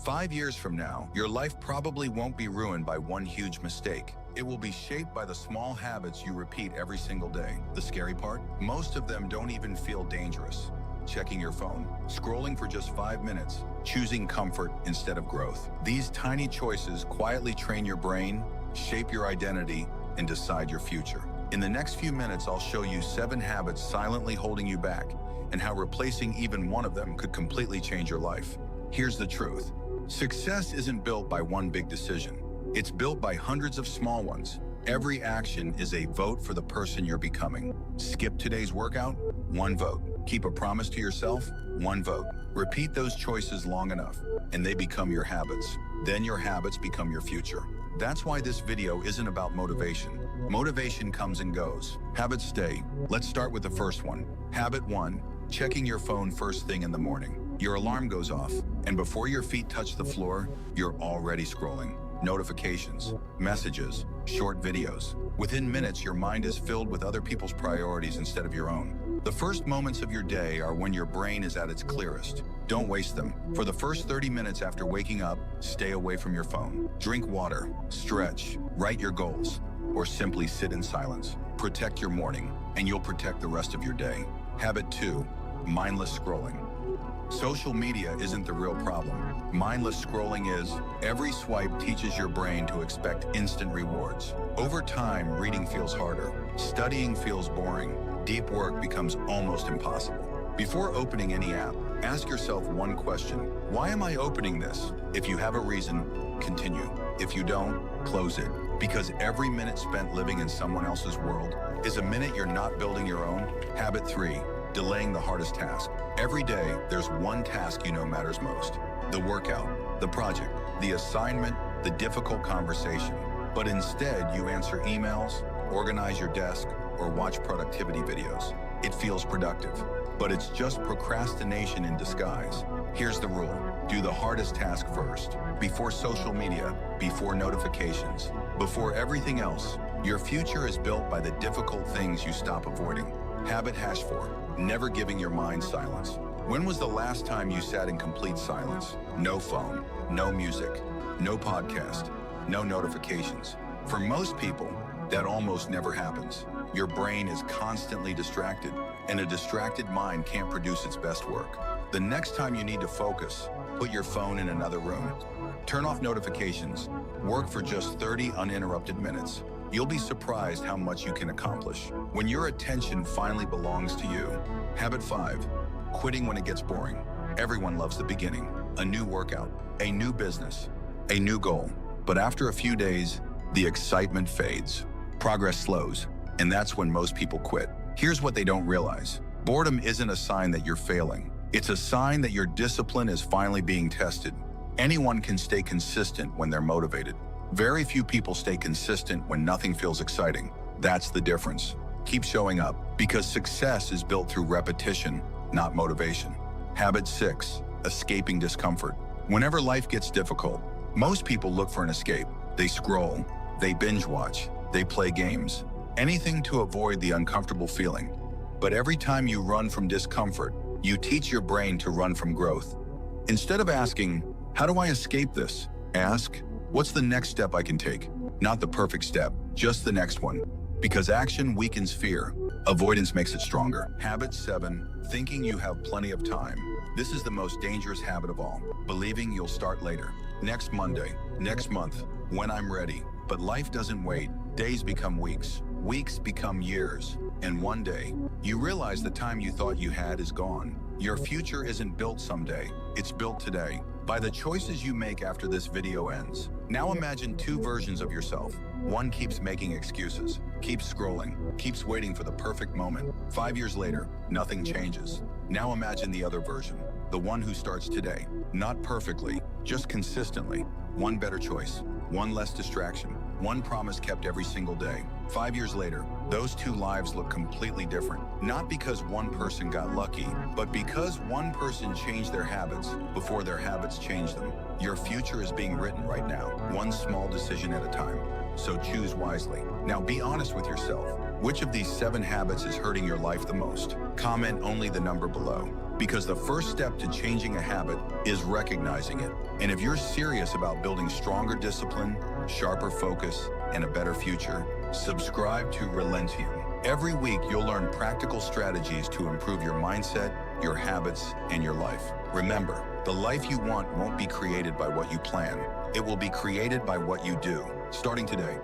5 years from now, your life probably won't be ruined by one huge mistake. It will be shaped by the small habits you repeat every single day. The scary part? Most of them don't even feel dangerous. Checking your phone, scrolling for just 5 minutes, choosing comfort instead of growth. These tiny choices quietly train your brain, shape your identity, and decide your future. In the next few minutes, I'll show you 7 habits silently holding you back and how replacing even one of them could completely change your life. Here's the truth. Success isn't built by one big decision. It's built by hundreds of small ones. Every action is a vote for the person you're becoming. Skip today's workout? 1 vote. Keep a promise to yourself? 1 vote. Repeat those choices long enough, and they become your habits. Then your habits become your future. That's why this video isn't about motivation. Motivation comes and goes. Habits stay. Let's start with the first one. Habit 1, checking your phone first thing in the morning. Your alarm goes off, and before your feet touch the floor, you're already scrolling. Notifications, messages, short videos. Within minutes, your mind is filled with other people's priorities instead of your own. The first moments of your day are when your brain is at its clearest. Don't waste them. For the first 30 minutes after waking up, stay away from your phone. Drink water, stretch, write your goals, or simply sit in silence. Protect your morning, and you'll protect the rest of your day. Habit 2, mindless scrolling. Social media isn't the real problem. Mindless scrolling is. Every swipe teaches your brain to expect instant rewards. Over time, reading feels harder. Studying feels boring. Deep work becomes almost impossible. Before opening any app, ask yourself one question. Why am I opening this? If you have a reason, continue. If you don't, close it. Because every minute spent living in someone else's world is a minute you're not building your own. Habit 3, delaying the hardest task. Every day, there's one task you know matters most. The workout, the project, the assignment, the difficult conversation. But instead, you answer emails, organize your desk, or watch productivity videos. It feels productive, but it's just procrastination in disguise. Here's the rule. Do the hardest task first. Before social media, before notifications, before everything else. Your future is built by the difficult things you stop avoiding. Habit #4, never giving your mind silence. When was the last time you sat in complete silence? No phone, no music, no podcast, no notifications. For most people, that almost never happens. Your brain is constantly distracted, and a distracted mind can't produce its best work. The next time you need to focus, put your phone in another room. Turn off notifications. Work for just 30 uninterrupted minutes. You'll be surprised how much you can accomplish when your attention finally belongs to you. Habit 5, quitting when it gets boring. Everyone loves the beginning. A new workout, a new business, a new goal. But after a few days, the excitement fades. Progress slows, and that's when most people quit. Here's what they don't realize. Boredom isn't a sign that you're failing. It's a sign that your discipline is finally being tested. Anyone can stay consistent when they're motivated. Very few people stay consistent when nothing feels exciting. That's the difference. Keep showing up, because success is built through repetition, not motivation. Habit 6, escaping discomfort. Whenever life gets difficult, most people look for an escape. They scroll, they binge watch, they play games, anything to avoid the uncomfortable feeling. But every time you run from discomfort, you teach your brain to run from growth. Instead of asking, how do I escape this? Ask, what's the next step I can take? Not the perfect step, just the next one. Because action weakens fear. Avoidance makes it stronger. Habit 7, thinking you have plenty of time. This is the most dangerous habit of all. Believing you'll start later. Next Monday, next month, when I'm ready. But life doesn't wait. Days become weeks. Weeks become years. And one day, you realize the time you thought you had is gone. Your future isn't built someday. It's built today. By the choices you make after this video ends. Now imagine 2 versions of yourself. One keeps making excuses, keeps scrolling, keeps waiting for the perfect moment. 5 years later, nothing changes. Now imagine the other version, the one who starts today. Not perfectly, just consistently. One better choice, one less distraction, one promise kept every single day. 5 years later, those 2 lives look completely different. Not because one person got lucky, but because one person changed their habits before their habits changed them. Your future is being written right now, one small decision at a time. So choose wisely. Now be honest with yourself. Which of these 7 habits is hurting your life the most? Comment only the number below. Because the first step to changing a habit is recognizing it. And if you're serious about building stronger discipline, sharper focus, and a better future, subscribe to Relentium. Every week, you'll learn practical strategies to improve your mindset, your habits, and your life. Remember, the life you want won't be created by what you plan. It will be created by what you do, starting today.